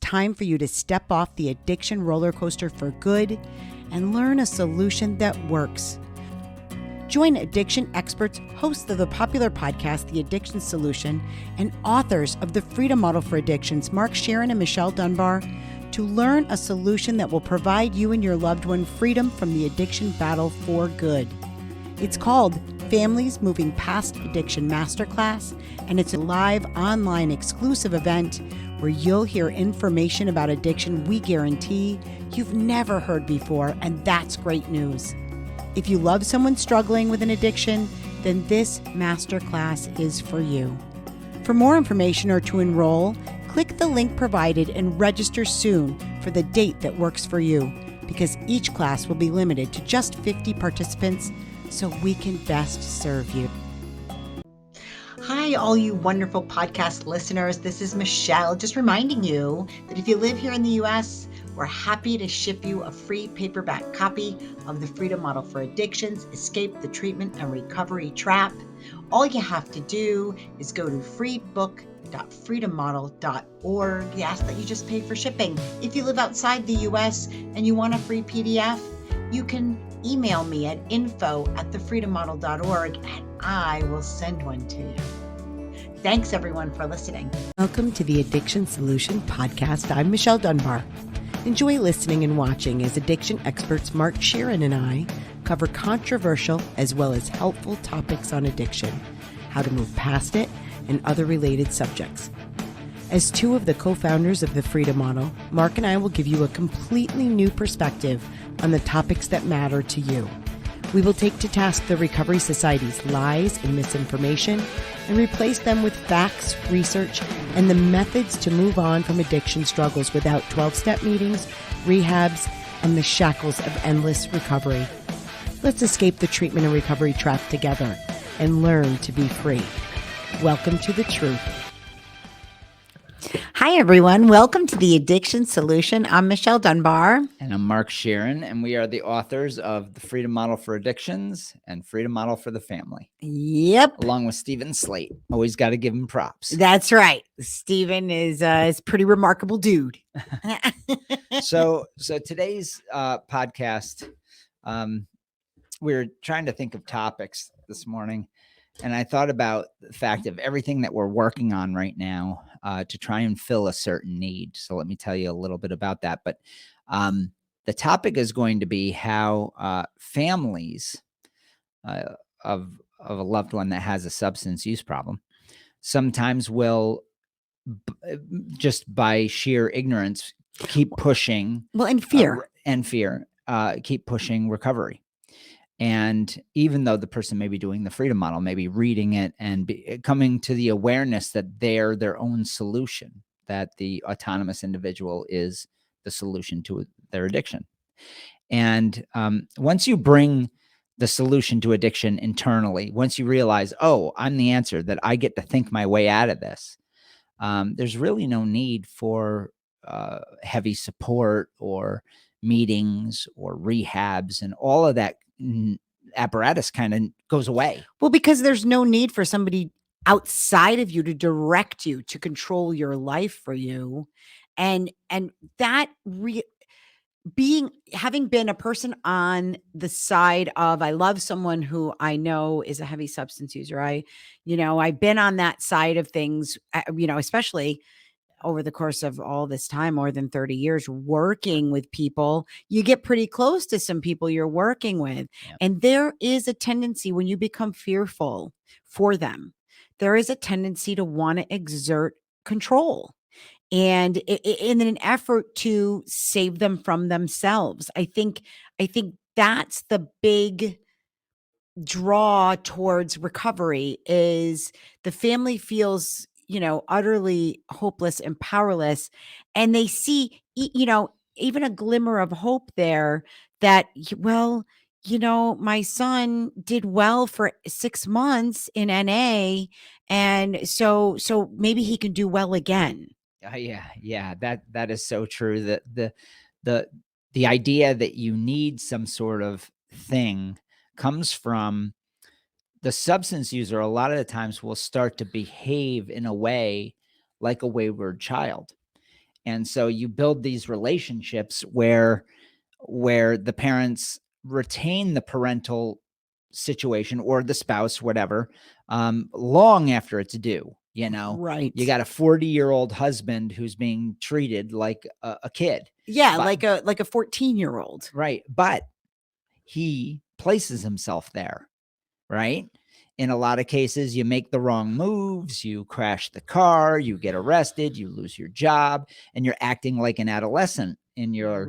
time for you to step off the addiction roller coaster for good and learn a solution that works. Join addiction experts, hosts of the popular podcast, The Addiction Solution, and authors of The Freedom Model for Addictions, Mark Sharon and Michelle Dunbar, to learn a solution that will provide you and your loved one freedom from the addiction battle for good. It's called Families Moving Past Addiction Masterclass, and it's a live online exclusive event where you'll hear information about addiction we guarantee you've never heard before, and that's great news. If you love someone struggling with an addiction, then this masterclass is for you. For more information or to enroll, click the link provided and register soon for the date that works for you, because each class will be limited to just 50 participants so we can best serve you. Hi, all you wonderful podcast listeners. This is Michelle, just reminding you that if you live here in the U.S., we're happy to ship you a free paperback copy of The Freedom Model for Addictions, Escape the Treatment and Recovery Trap. All you have to do is go to freebook.freedommodel.org. We ask that you just pay for shipping. If you live outside the U.S. and you want a free PDF, you can email me at info@thefreedommodel.org and I will send one to you. Thanks everyone for listening. Welcome to the Addiction Solution Podcast. I'm Michelle Dunbar. Enjoy listening and watching as addiction experts Mark Sharon and I cover controversial as well as helpful topics on addiction, how to move past it, and other related subjects. As two of the co-founders of the Freedom Model, Mark and I will give you a completely new perspective on the topics that matter to you. We will take to task the Recovery Society's lies and misinformation and replace them with facts, research, and the methods to move on from addiction struggles without 12-step meetings, rehabs, and the shackles of endless recovery. Let's escape the treatment and recovery trap together and learn to be free. Welcome to the truth. Hi, everyone. Welcome to the Addiction Solution. I'm Michelle Dunbar. And I'm Mark Sharon, and we are the authors of The Freedom Model for Addictions and Freedom Model for the Family. Yep. Along with Stephen Slate. Always got to give him props. That's right. Stephen is a pretty remarkable dude. So today's podcast, we're trying to think of topics this morning. And I thought about the fact of everything that we're working on right now to try and fill a certain need. So let me tell you a little bit about that. But the topic is going to be how families of a loved one that has a substance use problem sometimes will, just by sheer ignorance, keep pushing. Well, and fear. Keep pushing recovery. And even though the person may be doing the Freedom Model, maybe reading it and coming to the awareness that they're their own solution, that the autonomous individual is the solution to their addiction. And once you bring the solution to addiction internally, once you realize, oh, I'm the answer, that I get to think my way out of this, there's really no need for heavy support or meetings or rehabs, and all of that apparatus kind of goes away. Well, because there's no need for somebody outside of you to direct you, to control your life for you. And that having been a person on the side of, I love someone who I know is a heavy substance user. I've been on that side of things, especially over the course of all this time, more than 30 years working with people. You get pretty close to some people you're working with. Yeah. And there is a tendency when you become fearful for them, there is a tendency to want to exert control. And in an effort to save them from themselves. I think that's the big draw towards recovery, is the family feels utterly hopeless and powerless. And they see, even a glimmer of hope there that, well, my son did well for 6 months in NA. And so maybe he can do well again. Yeah. That is so true. That the idea that you need some sort of thing comes from the substance user. A lot of the times will start to behave in a way like a wayward child. And so you build these relationships where the parents retain the parental situation or the spouse, whatever, long after it's due. You Right. got a 40-year-old husband who's being treated like a kid. Yeah, But- like a 14-year-old. Right. But he places himself there, right? In a lot of cases, you make the wrong moves, you crash the car, you get arrested, you lose your job, and you're acting like an adolescent in your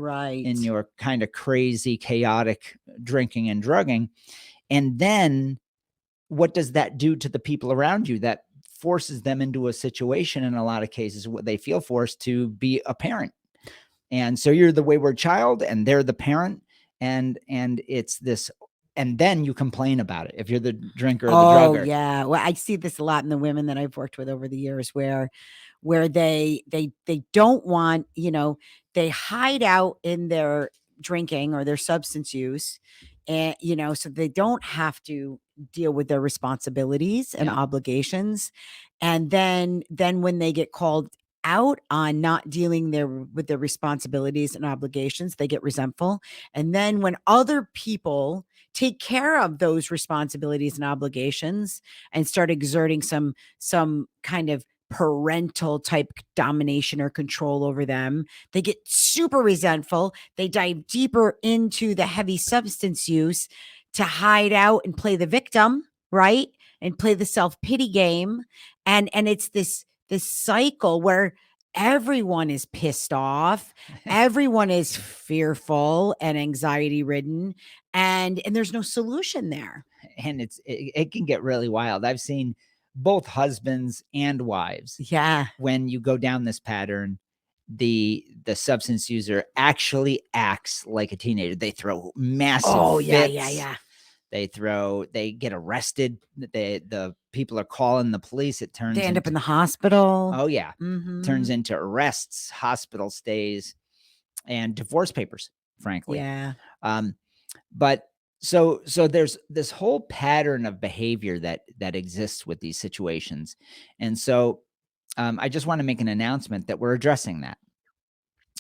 kind of crazy, chaotic drinking and drugging. And then what does that do to the people around you? That forces them into a situation, in a lot of cases, what they feel forced to be a parent. And so you're the wayward child and they're the parent. And it's this, and then you complain about it if you're the drinker or the drugger. Yeah. Well, I see this a lot in the women that I've worked with over the years where they don't want, they hide out in their drinking or their substance use, and so they don't have to deal with their responsibilities and obligations. And then when they get called out on not dealing with their responsibilities and obligations, they get resentful. And then when other people take care of those responsibilities and obligations and start exerting some kind of parental type domination or control over them, they get super resentful. They dive deeper into the heavy substance use to hide out and play the victim, right? And play the self-pity game. And it's this cycle where everyone is pissed off, everyone is fearful and anxiety ridden, and there's no solution there. And it can get really wild. I've seen both husbands and wives. Yeah. When you go down this pattern, the substance user actually acts like a teenager. They throw massive fits. Yeah. They get arrested. The people are calling the police. It turns they end up in the hospital. Oh yeah. Mm-hmm. Turns into arrests, hospital stays, and divorce papers, frankly. Yeah. But so there's this whole pattern of behavior that exists with these situations. And so I just want to make an announcement that we're addressing that.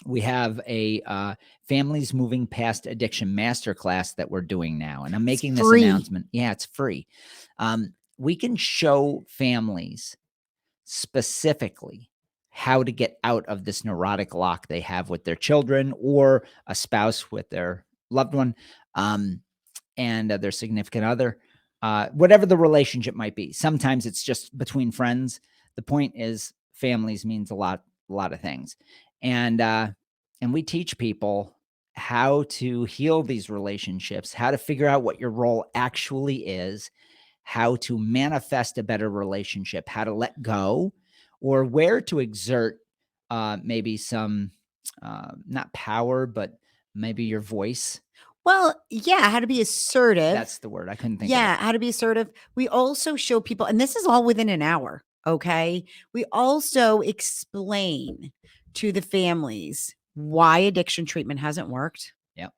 We have a Families Moving Past Addiction Masterclass that we're doing now. And I'm making this announcement. Yeah, it's free. We can show families specifically how to get out of this neurotic lock they have with their children or a spouse with their loved one, and their significant other, whatever the relationship might be. Sometimes it's just between friends. The point is families means a lot of things. And we teach people how to heal these relationships, how to figure out what your role actually is, how to manifest a better relationship, how to let go, or where to exert maybe some, not power, but maybe your voice. Well, yeah, how to be assertive. That's the word. I couldn't think of it. Yeah, how to be assertive. We also show people, and this is all within an hour, okay? We also explain to the families why addiction treatment hasn't worked. Yep.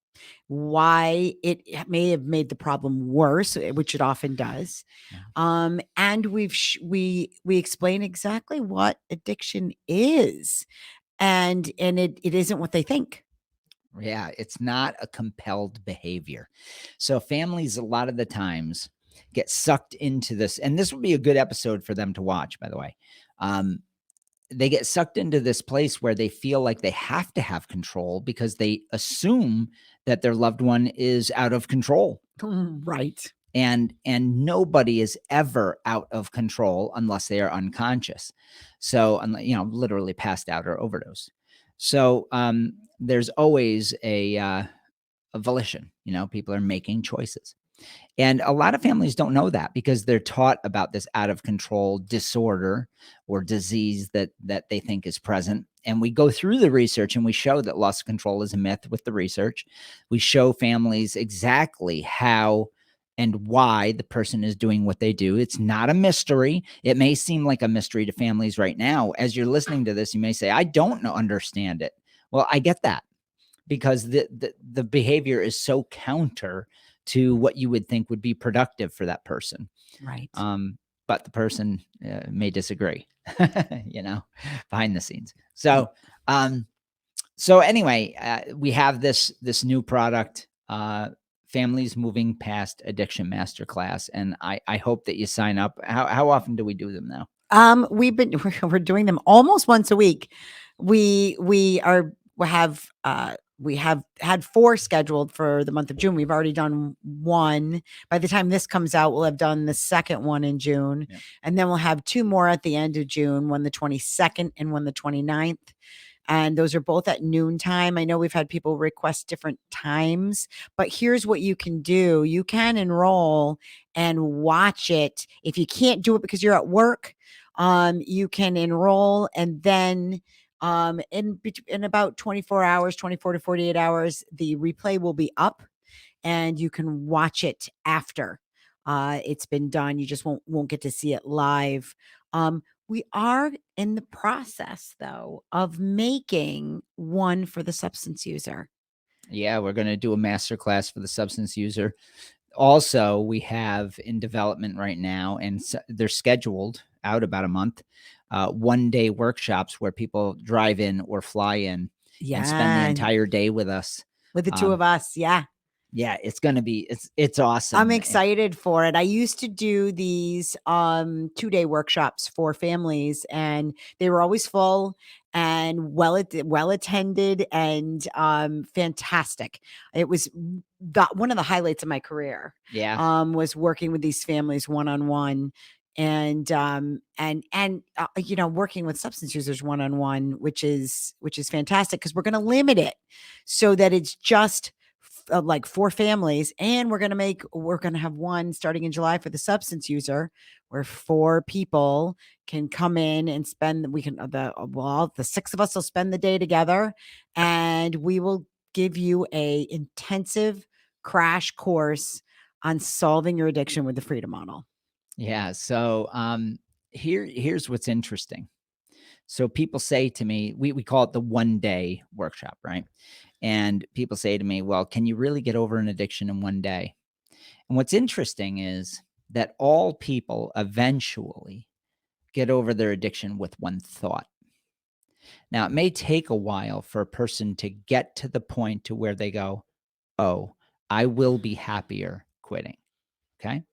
Why it may have made the problem worse, which it often does. Yeah. And we explain exactly what addiction is, and it isn't what they think. Yeah, it's not a compelled behavior. So families a lot of the times get sucked into this, and this would be a good episode for them to watch, by the way. They get sucked into this place where they feel like they have to have control because they assume that their loved one is out of control. Right. And nobody is ever out of control unless they are unconscious. So, literally passed out or overdose. So there's always a volition. People are making choices. And a lot of families don't know that because they're taught about this out of control disorder or disease that they think is present. And we go through the research and we show that loss of control is a myth with the research. We show families exactly how and why the person is doing what they do. It's not a mystery. It may seem like a mystery to families right now. As you're listening to this, you may say, I don't understand it. Well, I get that because the behavior is so counter to what you would think would be productive for that person. Right. But the person may disagree, behind the scenes. So So anyway, we have this new product, Families Moving Past Addiction Masterclass, and I hope that you sign up. How often do we do them now? We're doing them almost once a week. We are we have had 4 scheduled for the month of June. We've already done 1. By the time this comes out, we'll have done the second one in June. Yeah. And then we'll have 2 more at the end of June, one the 22nd and one the 29th. And those are both at noontime. I know we've had people request different times, but here's what you can do. You can enroll and watch it. If you can't do it because you're at work, you can enroll, and then in about 24 hours, 24 to 48 hours, the replay will be up and you can watch it after it's been done. You just won't get to see it live. We are in the process, though, of making one for the substance user. Yeah, we're going to do a masterclass for the substance user. Also, we have in development right now, and they're scheduled out about a month, 1-day workshops where people drive in or fly in and spend the entire day with us. With the 2 of us, yeah. Yeah, it's going to be, it's awesome. I'm excited for it. I used to do these 2-day workshops for families, and they were always full and well attended and fantastic. It was one of the highlights of my career. Yeah. Was working with these families one-on-one, and you know, working with substance users one-on-one, which is fantastic, because we're going to limit it so that it's just like 4 families, and we're going to have one starting in July for the substance user, where 4 people can come in and spend the 6 of us will spend the day together, and we will give you a intensive crash course on solving your addiction with the Freedom Model. Yeah. So here's what's interesting. So people say to me, we call it the 1-day workshop, right? And people say to me, well, can you really get over an addiction in 1 day? And what's interesting is that all people eventually get over their addiction with one thought. Now, it may take a while for a person to get to the point to where they go, oh, I will be happier quitting. Okay.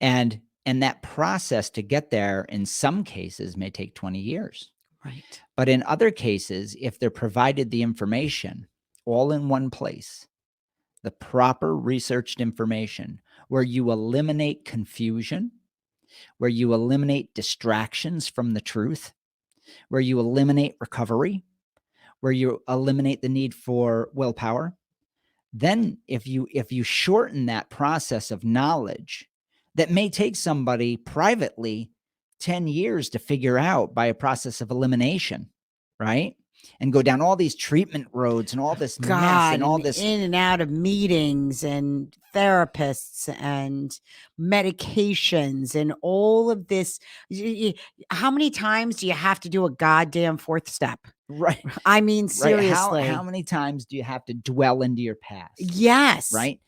And that process to get there in some cases may take 20 years. Right. But in other cases, if they're provided the information all in one place, the proper researched information, where you eliminate confusion, where you eliminate distractions from the truth, where you eliminate recovery, where you eliminate the need for willpower, then if you shorten that process of knowledge that may take somebody privately 10 years to figure out by a process of elimination, right? And go down all these treatment roads and all this mess and all this in and out of meetings and therapists and medications and all of this. How many times do you have to do a goddamn 4th step? Right. I mean, seriously. Right. How many times do you have to dwell into your past? Yes. Right.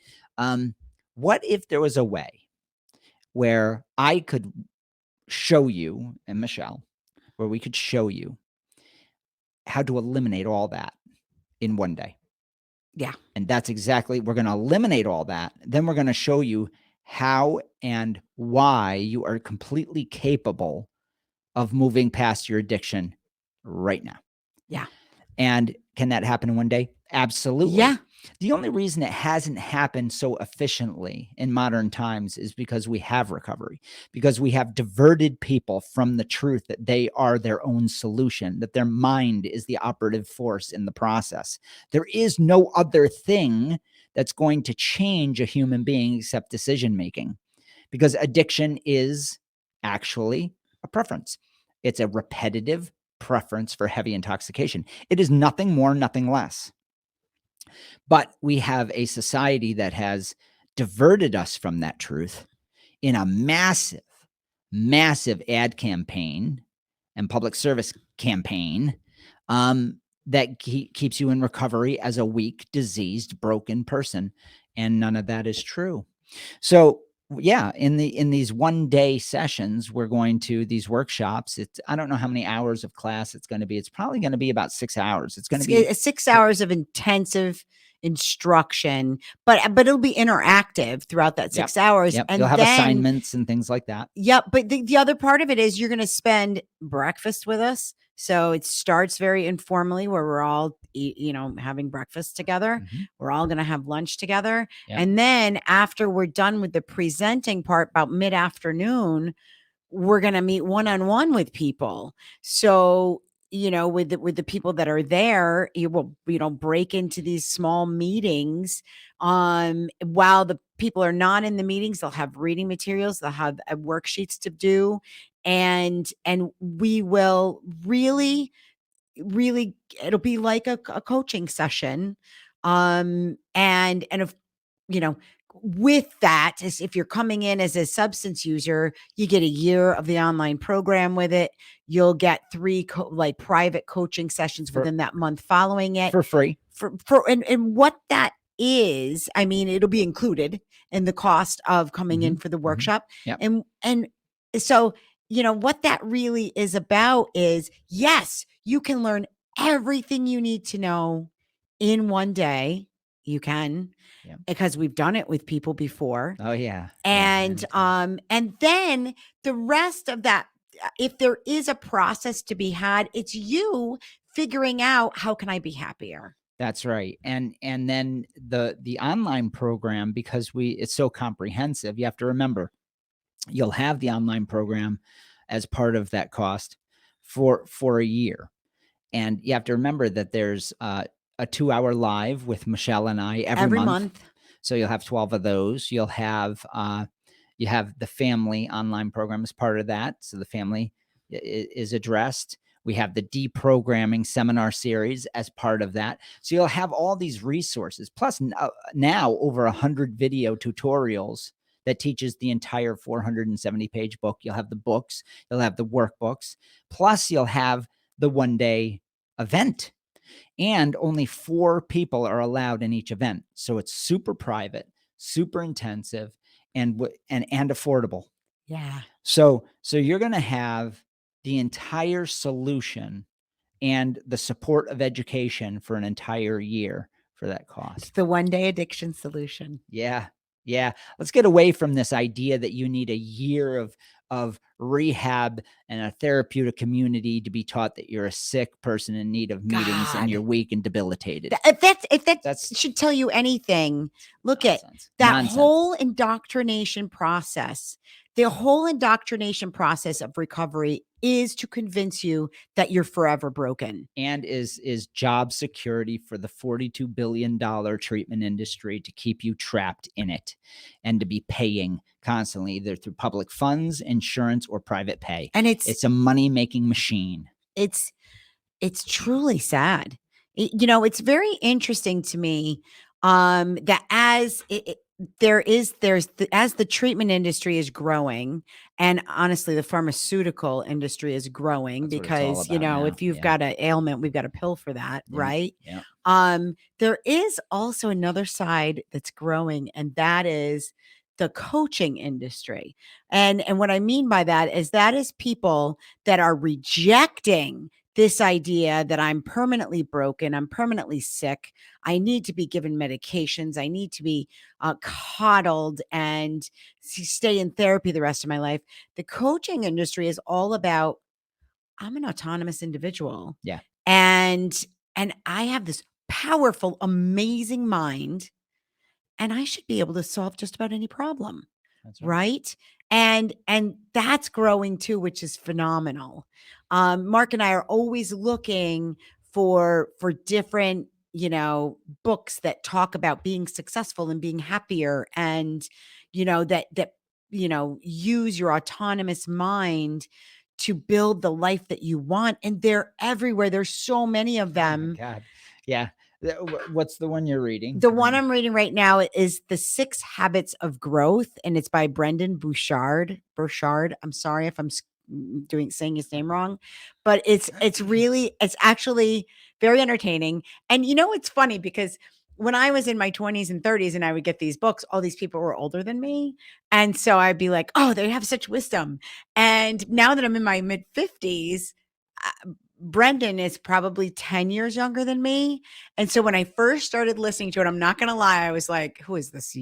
What if there was a way where I could show you, and Michelle, where we could show you how to eliminate all that in 1 day? Yeah. And that's exactly, we're going to eliminate all that. Then we're going to show you how and why you are completely capable of moving past your addiction right now. Yeah. And can that happen in 1 day? Absolutely. Yeah. The only reason it hasn't happened so efficiently in modern times is because we have recovery, because we have diverted people from the truth that they are their own solution, that their mind is the operative force in the process. There is no other thing that's going to change a human being except decision making, because addiction is actually a preference. It's a repetitive preference for heavy intoxication. It is nothing more, nothing less. But we have a society that has diverted us from that truth in a massive, massive ad campaign and public service campaign that keeps you in recovery as a weak, diseased, broken person. And none of that is true. So Yeah, in these 1-day sessions, we're going to these workshops. I don't know how many hours of class it's going to be. It's probably going to be about 6 hours. It's going to be 6 hours of intensive instruction, but it'll be interactive throughout that Yep. 6 hours. Yep. And You'll have then, assignments and things like that. yep. But the other part of it is you're going to spend breakfast with us. So it starts very informally where we're all, having breakfast together. Mhm. We're all going to have lunch together. Yep. And then after we're done with the presenting part, about mid-afternoon, we're going to meet one-on-one with people. So, with the people that are there, you will, break into these small meetings. While the people are not in the meetings, they'll have reading materials, they'll have worksheets to do. And we will really, really, it'll be like a coaching session. And if, you know, with that, is if you're coming in as a substance user, you get a year of the online program with it. You'll get 3 private coaching sessions For- within that month following it for free. and what that is, I mean, it'll be included in the cost of coming in for the workshop. Yep. And so, what that really is about is, yes, you can learn everything you need to know in one day. You can, Yep. because we've done it with people before. Oh yeah. And then the rest of that, if there is a process to be had, it's you figuring out, how can I be happier? That's right. And then the online program, because it's so comprehensive, you have to remember, you'll have the online program as part of that cost for a year. And you have to remember that there's a 2-hour live with Michelle and I every month. So you'll have 12 of those. You'll have you have the family online program as part of that. So the family is addressed. We have the deprogramming seminar series as part of that. So you'll have all these resources, plus now over 100 video tutorials that teaches the entire 470-page book. You'll have the books, you'll have the workbooks, plus you'll have the 1-day event. And only 4 people are allowed in each event. So it's super private, super intensive, and affordable. Yeah. So you're going to have the entire solution and the support of education for an entire year for that cost. It's the 1-day addiction solution. Yeah. Yeah. Let's get away from this idea that you need a year of rehab and a therapeutic community to be taught that you're a sick person in need of meetings and you're weak and debilitated. If that should tell you anything, look at that whole indoctrination process. The whole indoctrination process of recovery is to convince you that you're forever broken. And is job security for the $42 billion treatment industry to keep you trapped in it and to be paying constantly, either through public funds, insurance, or private pay. And it's a money-making machine. It's truly sad. It's very interesting to me that as as the treatment industry is growing, and honestly, the pharmaceutical industry is growing. That's because, if you've got an ailment, we've got a pill for that, right? Yeah. There is also another side that's growing, and that is the coaching industry. And what I mean by that is people that are rejecting this idea that I'm permanently broken, I'm permanently sick, I need to be given medications, I need to be coddled and stay in therapy the rest of my life. The coaching industry is all about, I'm an autonomous individual. Yeah. And I have this powerful, amazing mind, and I should be able to solve just about any problem. That's right. And that's growing too, which is phenomenal. Mark and I are always looking for different, books that talk about being successful and being happier, and that use your autonomous mind to build the life that you want. And they're everywhere. There's so many of them. Oh my God. Yeah. What's the one you're reading? The one I'm reading right now is The 6 Habits of Growth, and it's by Brendan Burchard. I'm sorry if I'm saying his name wrong, but it's actually very entertaining. And it's funny because when I was in my 20s and 30s and I would get these books, all these people were older than me. And so I'd be like, oh, they have such wisdom. And now that I'm in my mid 50s, Brendan is probably 10 years younger than me. And so when I first started listening to it, I'm not going to lie, I was like, who is this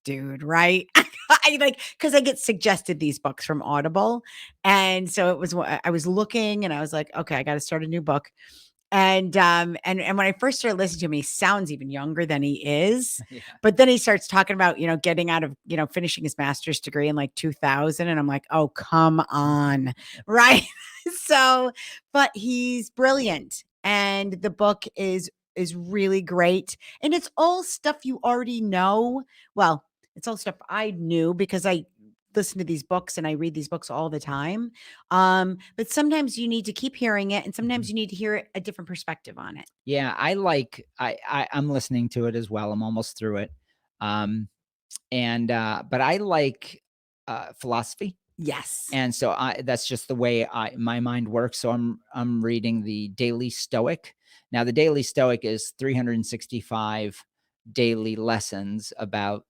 dude? Right. I like, cause I get suggested these books from Audible. And so I was looking and I was like, okay, I got to start a new book. And when I first started listening to him, he sounds even younger than he is. Yeah. But then he starts talking about, getting out of, finishing his master's degree in like 2000. And I'm like, oh, come on. Right. So, but he's brilliant. And the book is really great. And it's all stuff you already know. Well, it's all stuff I knew because I listen to these books and I read these books all the time. But sometimes you need to keep hearing it, and sometimes you need to hear a different perspective on it. Yeah, I'm listening to it as well. I'm almost through it. But I like philosophy. Yes. And so that's just the way my mind works. So I'm reading the Daily Stoic. Now the Daily Stoic is 365 daily lessons about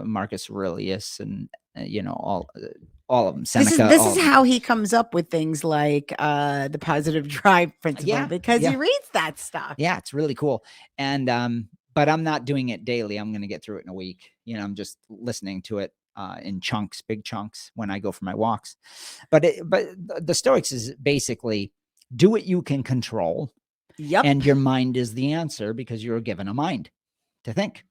Marcus Aurelius and all of them. Seneca. This is how he comes up with things like the positive drive principle, because he reads that stuff. Yeah, it's really cool. And but I'm not doing it daily. I'm going to get through it in a week. I'm just listening to it in chunks, big chunks when I go for my walks. But the Stoics is basically do what you can control. Yep. And your mind is the answer because you're given a mind to think.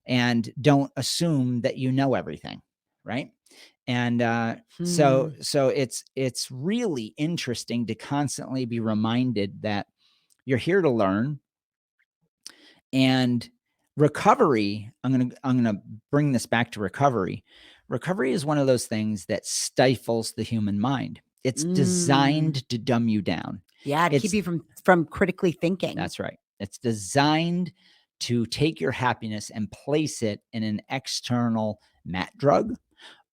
And don't assume that you know everything, right? And so it's really interesting to constantly be reminded that you're here to learn. And recovery, I'm gonna bring this back to recovery. Recovery is one of those things that stifles the human mind. It's designed to dumb you down. Yeah, to keep you from critically thinking. That's right. It's designed to take your happiness and place it in an external mat drug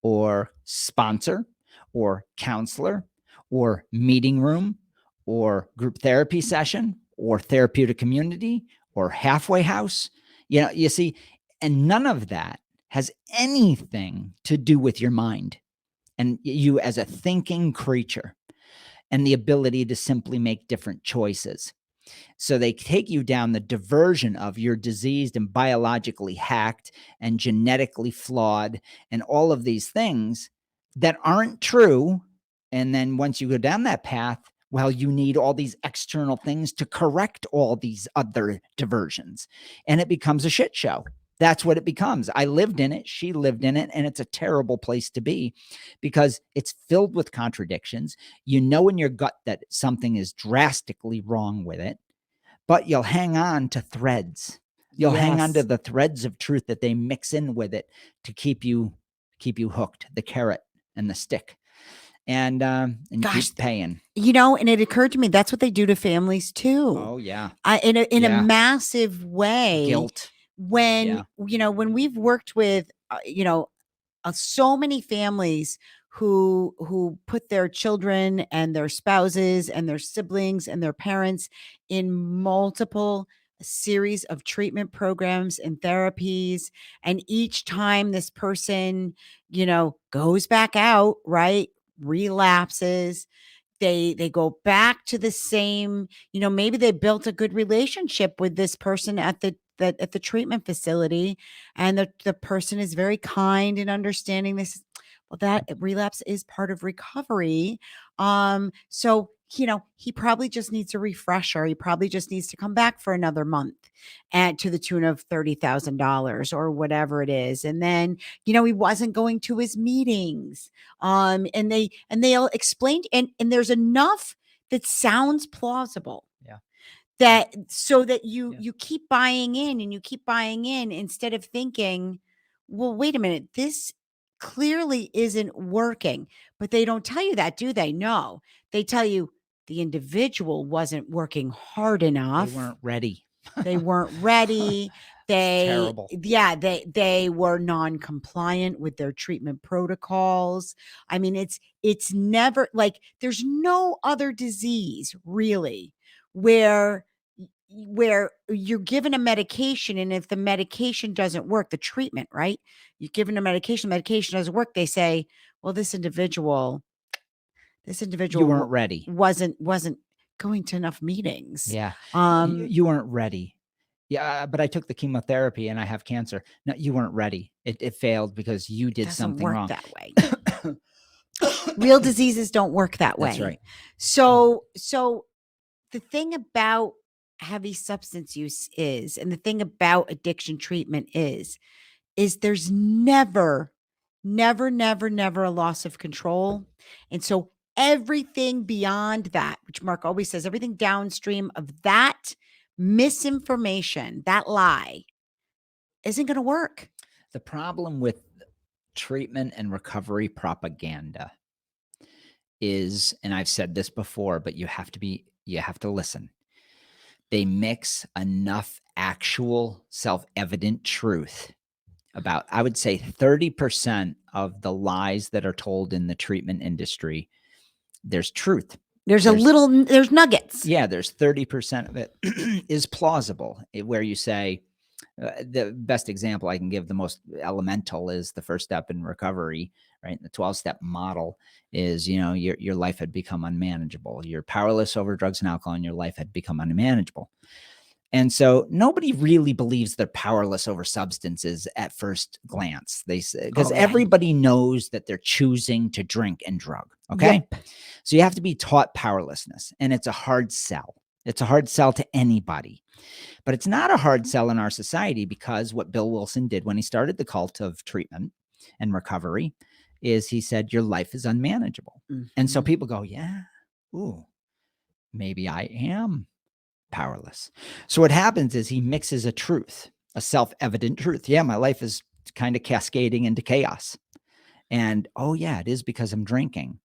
or sponsor or counselor or meeting room or group therapy session or therapeutic community or halfway house. You see, and none of that has anything to do with your mind and you as a thinking creature and the ability to simply make different choices. So they take you down the diversion of you're diseased and biologically hacked and genetically flawed and all of these things that aren't true. And then once you go down that path, well, you need all these external things to correct all these other diversions. And it becomes a shit show. That's what it becomes. I lived in it. She lived in it. And it's a terrible place to be because it's filled with contradictions. You know in your gut that something is drastically wrong with it, but you'll hang on to threads. You'll hang on to the threads of truth that they mix in with it to keep you hooked, the carrot and the stick. And keep paying. And it occurred to me that's what they do to families too. Oh yeah. In a massive way. Guilt. When when we've worked with so many families who put their children and their spouses and their siblings and their parents in multiple series of treatment programs and therapies, and each time this person goes back out, right, relapses, they go back to the same, maybe they built a good relationship with this person at the treatment facility, and the person is very kind and understanding. This, well, that relapse is part of recovery. So he probably just needs a refresher. He probably just needs to come back for another month and to the tune of $30,000 or whatever it is. And then, he wasn't going to his meetings. And they'll explain, and there's enough that sounds plausible. Yeah. That so that you keep buying in and you keep buying in instead of thinking, well, wait a minute, this clearly isn't working. But they don't tell you that, do they? No, they tell you the individual wasn't working hard enough. They weren't ready. They weren't ready. Terrible. They were non-compliant with their treatment protocols. I mean, it's never like there's no other disease really where where you're given a medication, and if the medication doesn't work, the treatment, right? You're given a medication doesn't work. They say, well, this individual You weren't ready. wasn't going to enough meetings. Yeah. You weren't ready. Yeah, but I took the chemotherapy and I have cancer. No, you weren't ready. It failed because you did doesn't something work wrong. that way. Real diseases don't work that way. That's right. So the thing about heavy substance use is, and the thing about addiction treatment is there's never a loss of control. And so everything beyond that, which Mark always says, everything downstream of that misinformation, that lie, isn't going to work. The problem with treatment and recovery propaganda is, and I've said this before, but you have to listen. They mix enough actual self-evident truth. About, I would say 30% of the lies that are told in the treatment industry, there's truth. There's nuggets. Yeah, there's 30% of it is plausible, where you say, the best example I can give, the most elemental, is the first step in recovery, right? The 12-step model is, your life had become unmanageable. You're powerless over drugs and alcohol, and your life had become unmanageable. And so nobody really believes they're powerless over substances at first glance. They say, because everybody knows that they're choosing to drink and drug. Okay. Yep. So you have to be taught powerlessness, and it's a hard sell. It's a hard sell to anybody, but it's not a hard sell in our society, because what Bill Wilson did when he started the cult of treatment and recovery is he said, your life is unmanageable. Mm-hmm. And so people go, yeah, ooh, maybe I am powerless. So what happens is he mixes a truth, a self-evident truth. Yeah, my life is kind of cascading into chaos. And, oh yeah, it is because I'm drinking.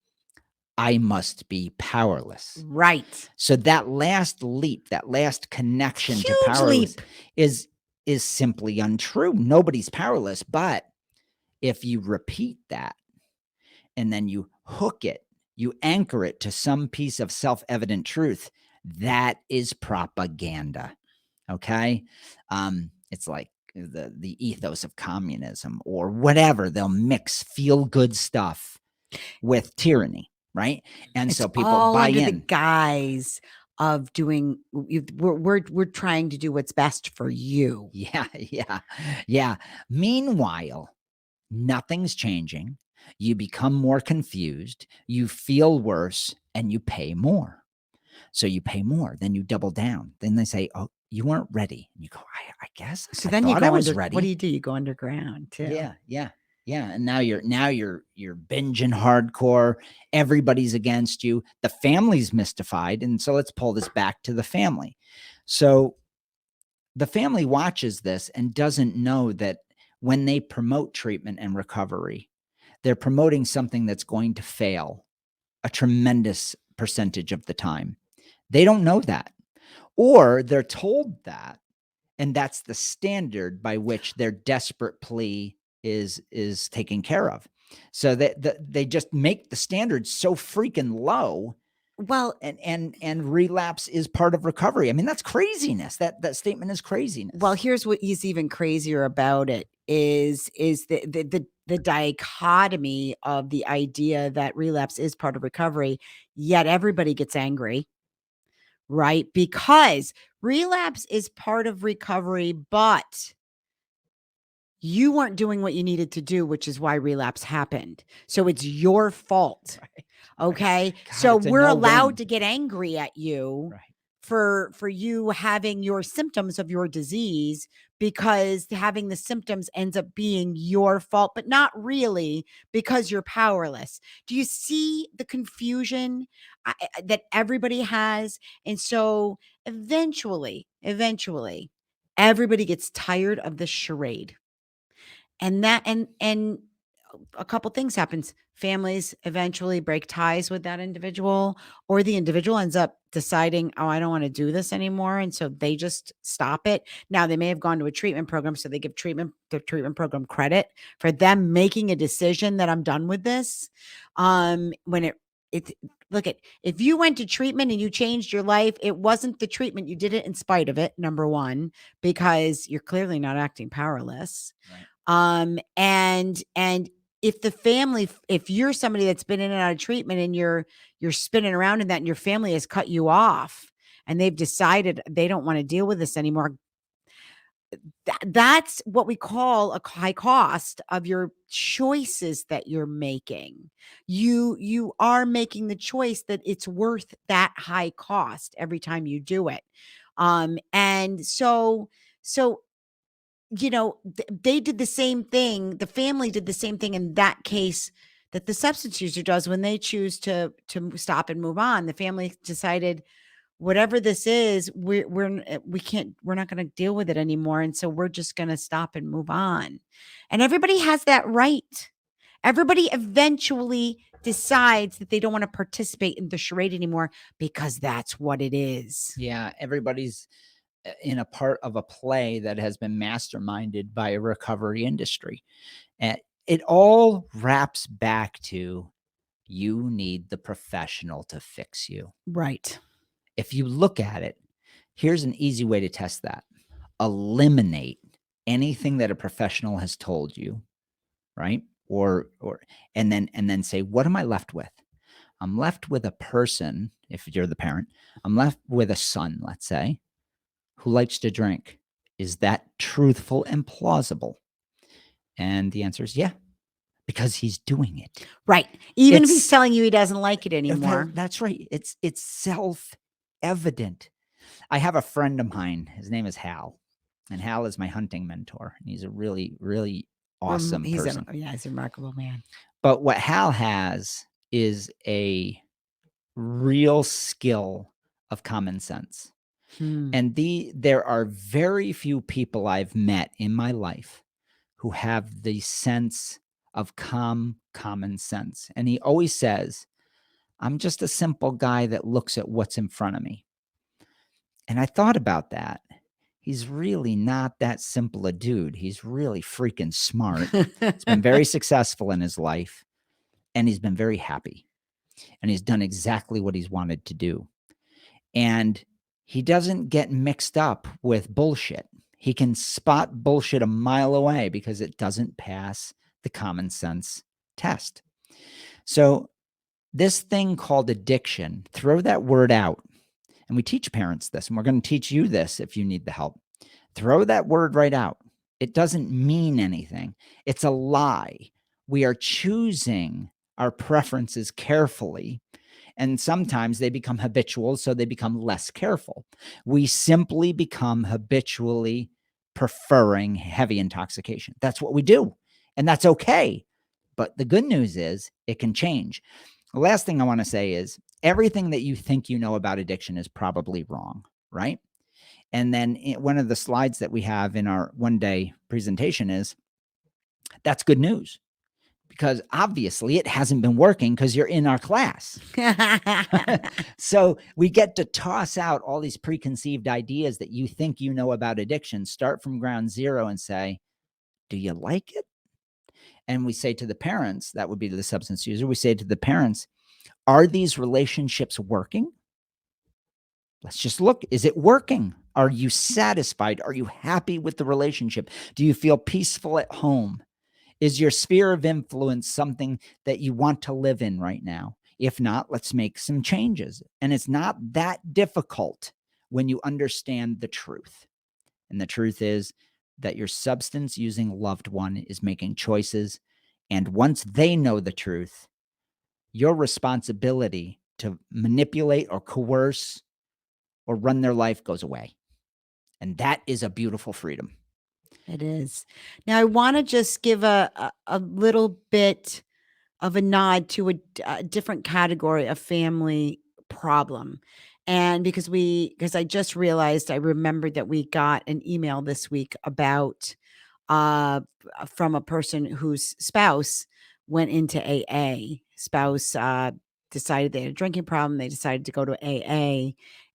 I must be powerless. Right. So that last leap, that last connection to powerless is simply untrue. Nobody's powerless. But if you repeat that and then you hook it, you anchor it to some piece of self-evident truth, that is propaganda. Okay. It's like the ethos of communism or whatever. They'll mix feel-good stuff with tyranny. Right. And it's so people all buy under in. The guise of doing, we're trying to do what's best for you. Yeah. Meanwhile, nothing's changing. You become more confused, you feel worse, and you pay more. So you pay more, then you double down. Then they say, oh, you weren't ready. And you go, I guess. So then you go ready. What do? You go underground too. Yeah. And now you're binging hardcore. Everybody's against you. The family's mystified. And so let's pull this back to the family. So the family watches this and doesn't know that when they promote treatment and recovery, they're promoting something that's going to fail a tremendous percentage of the time. They don't know that, or they're told that, and that's the standard by which their desperate plea is taken care of. So that they just make the standard so freaking low. Well, and relapse is part of recovery. I mean, that's craziness. That statement is craziness. Well, here's what is even crazier about it is the dichotomy of the idea that relapse is part of recovery, yet everybody gets angry, right? Because relapse is part of recovery, but you weren't doing what you needed to do, which is why relapse happened. So it's your fault. Right. Okay. God, so we're allowed to get angry at you for you having your symptoms of your disease, because having the symptoms ends up being your fault, but not really, because you're powerless. Do you see the confusion that everybody has? And so eventually, everybody gets tired of the charade. And a couple things happens. Families eventually break ties with that individual, or the individual ends up deciding, oh, I don't want to do this anymore. And so they just stop it. Now they may have gone to a treatment program, so they give the treatment program credit for them making a decision that I'm done with this. When Look at, if you went to treatment and you changed your life, it wasn't the treatment. You did it in spite of it, number one, because you're clearly not acting powerless. Right. And if the family, if you're somebody that's been in and out of treatment and you're spinning around in that and your family has cut you off and they've decided they don't want to deal with this anymore, that's what we call a high cost of your choices that you're making. You are making the choice that it's worth that high cost every time you do it. And so they did the same thing. The family did the same thing in that case that the substance user does when they choose to stop and move on. The family decided, whatever this is, we're not going to deal with it anymore, and so we're just going to stop and move on. And everybody has that right. Everybody eventually decides that they don't want to participate in the charade anymore because that's what it is. Yeah, everybody's in a part of a play that has been masterminded by a recovery industry. And it all wraps back to, you need the professional to fix you. Right. If you look at it, here's an easy way to test that. Eliminate anything that a professional has told you, right? And then say, what am I left with? I'm left with a person, if you're the parent, I'm left with a son, let's say, who likes to drink. Is that truthful and plausible? And the answer is yeah, because he's doing it. Right. Even if he's telling you he doesn't like it anymore. That's right. It's self-evident. I have a friend of mine. His name is Hal. And Hal is my hunting mentor. And he's a really, really awesome person. He's a remarkable man. But what Hal has is a real skill of common sense. And there are very few people I've met in my life who have the sense of common sense. And he always says, I'm just a simple guy that looks at what's in front of me. And I thought about that. He's really not that simple a dude. He's really freaking smart. He's been very successful in his life, and he's been very happy. And he's done exactly what he's wanted to do. And he doesn't get mixed up with bullshit. He can spot bullshit a mile away because it doesn't pass the common sense test. So this thing called addiction, throw that word out. And we teach parents this, and we're going to teach you this if you need the help. Throw that word right out. It doesn't mean anything. It's a lie. We are choosing our preferences carefully, and sometimes they become habitual, so they become less careful. We simply become habitually preferring heavy intoxication. That's what we do, and that's okay. But the good news is it can change. The last thing I want to say is everything that you think you know about addiction is probably wrong, right? And then one of the slides that we have in our one-day presentation is, that's good news, because obviously it hasn't been working because you're in our class. So we get to toss out all these preconceived ideas that you think you know about addiction, start from ground zero and say, do you like it? And we say to the parents, that would be to the substance user, we say to the parents, are these relationships working? Let's just look. Is it working? Are you satisfied? Are you happy with the relationship? Do you feel peaceful at home? Is your sphere of influence something that you want to live in right now? If not, let's make some changes. And it's not that difficult when you understand the truth. And the truth is that your substance using loved one is making choices. And once they know the truth, your responsibility to manipulate or coerce or run their life goes away. And that is a beautiful freedom. It is. Now, I want to just give a little bit of a nod to a different category of family problem. And because I just realized, I remembered that we got an email this week about from a person whose spouse went into AA. Spouse decided they had a drinking problem. They decided to go to AA.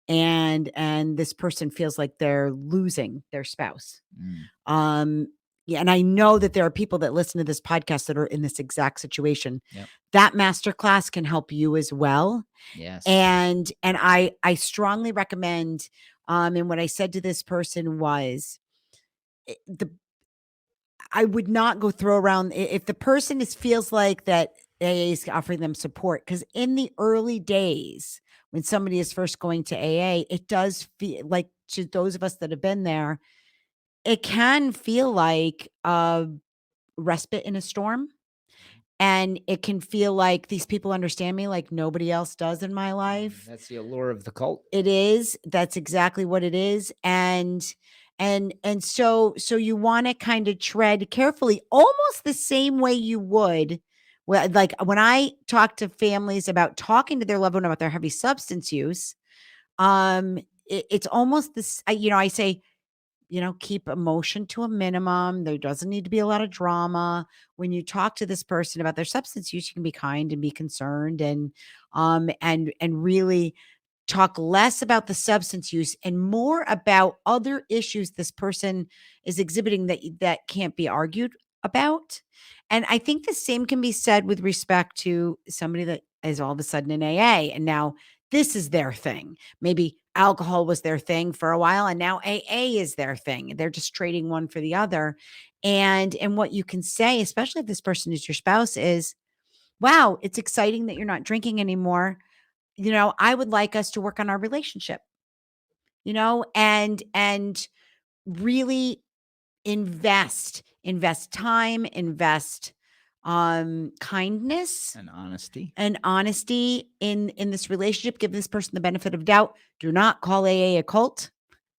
And this person feels like they're losing their spouse. Yeah, and I know that there are people that listen to this podcast that are in this exact situation. Yep. That masterclass can help you as well. Yes. And I strongly recommend, and what I said to this person was, I would not go throw around if the person feels like that AA is offering them support, because in the early days when somebody is first going to AA, it does feel like, to those of us that have been there, it can feel like a respite in a storm. And it can feel like these people understand me like nobody else does in my life. That's the allure of the cult. It is. That's exactly what it is. And so you want to kind of tread carefully, almost the same way you would. Well, like when I talk to families about talking to their loved one about their heavy substance use, it's almost this, I say, keep emotion to a minimum. There doesn't need to be a lot of drama. When you talk to this person about their substance use, you can be kind and be concerned, and really talk less about the substance use and more about other issues this person is exhibiting that can't be argued about. And I think the same can be said with respect to somebody that is all of a sudden in AA, and now this is their thing. Maybe alcohol was their thing for a while, and now AA is their thing. They're just trading one for the other. And what you can say, especially if this person is your spouse, is, wow, it's exciting that you're not drinking anymore. I would like us to work on our relationship, and really invest time, invest kindness And honesty. and honesty in this relationship. Give this person the benefit of doubt. Do not call AA a cult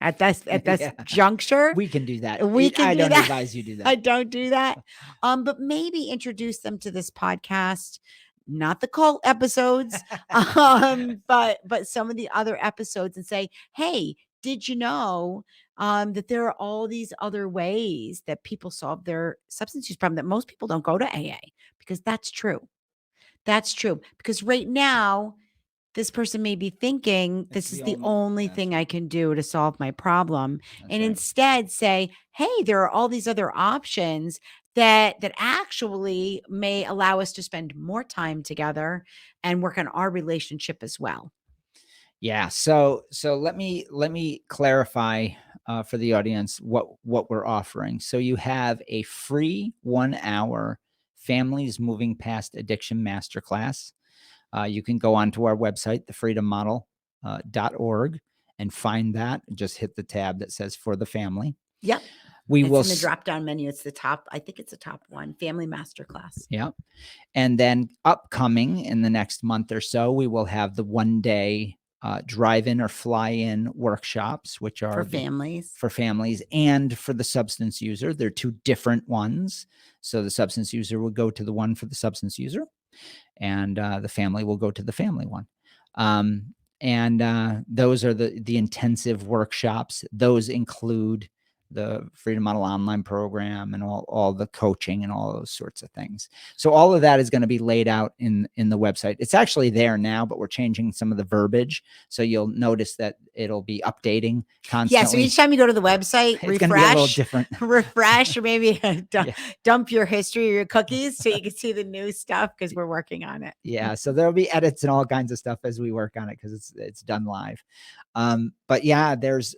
at this Yeah. juncture. We can do that. I don't advise you do that. I don't do that. But maybe introduce them to this podcast, not the cult episodes, but some of the other episodes, and say, hey, did you know that there are all these other ways that people solve their substance use problem, that most people don't go to AA? Because that's true. That's true. Because right now, this person may be thinking, this is the only thing I can do to solve my problem. And instead say, hey, there are all these other options that actually may allow us to spend more time together and work on our relationship as well. Yeah. So let me clarify for the audience what we're offering. So you have a free 1 hour Families Moving Past Addiction Masterclass. You can go onto our website, thefreedommodel.org, and find that. Just hit the tab that says For the Family. Yep. We will in the drop down menu. It's the top. I think it's the top one, Family Masterclass. Yeah. And then upcoming in the next month or so, we will have the 1-day drive-in or fly-in workshops, which are for families and for the substance user. They're two different ones. So the substance user will go to the one for the substance user, and the family will go to the family one. And those are the intensive workshops. Those include the Freedom Model online program and all the coaching and all those sorts of things. So all of that is going to be laid out in the website. It's actually there now, but we're changing some of the verbiage. So you'll notice that it'll be updating constantly. Yeah. So each time you go to the website, it's going to be a little different. refresh, or maybe dump your history or your cookies so you can see the new stuff, because we're working on it. Yeah. So there'll be edits and all kinds of stuff as we work on it, because it's done live. But yeah, there's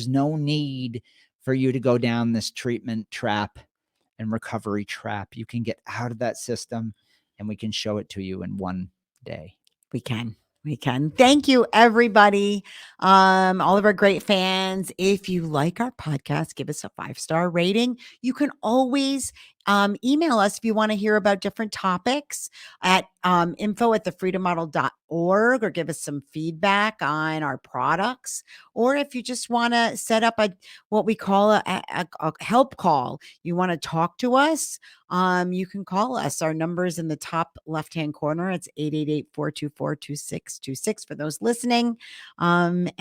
no need for you to go down this treatment trap and recovery trap. You can get out of that system, and we can show it to you in one day. We can. Thank you, everybody. All of our great fans. If you like our podcast, give us a 5-star rating. You can always email us if you want to hear about different topics at info@thefreedommodel.org, or give us some feedback on our products. Or if you just want to set up what we call a help call, you want to talk to us, you can call us. Our number is in the top left-hand corner. It's 888-424-2626 for those listening. And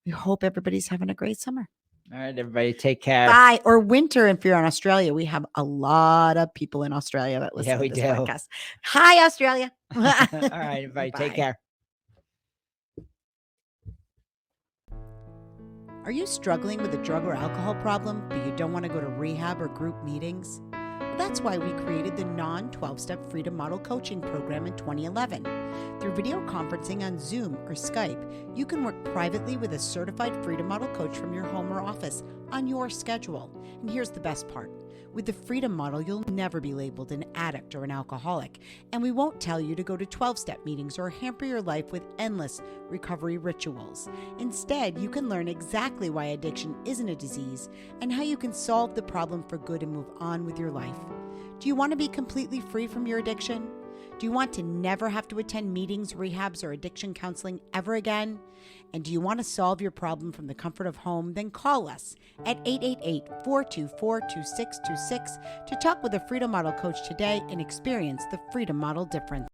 we hope everybody's having a great summer. All right, everybody, take care. Bye. Or winter if you're in Australia. We have a lot of people in Australia that listen to this podcast. Hi, Australia. All right, everybody, take care. Are you struggling with a drug or alcohol problem, but you don't want to go to rehab or group meetings? Well, that's why we created the non-12-step Freedom Model Coaching Program in 2011. Through video conferencing on Zoom or Skype, you can work privately with a certified Freedom Model coach from your home or office on your schedule. And here's the best part. With the Freedom Model, you'll never be labeled an addict or an alcoholic, and we won't tell you to go to 12-step meetings or hamper your life with endless recovery rituals. Instead, you can learn exactly why addiction isn't a disease and how you can solve the problem for good and move on with your life. Do you want to be completely free from your addiction? Do you want to never have to attend meetings, rehabs, or addiction counseling ever again? And do you want to solve your problem from the comfort of home? Then call us at 888-424-2626 to talk with a Freedom Model coach today and experience the Freedom Model difference.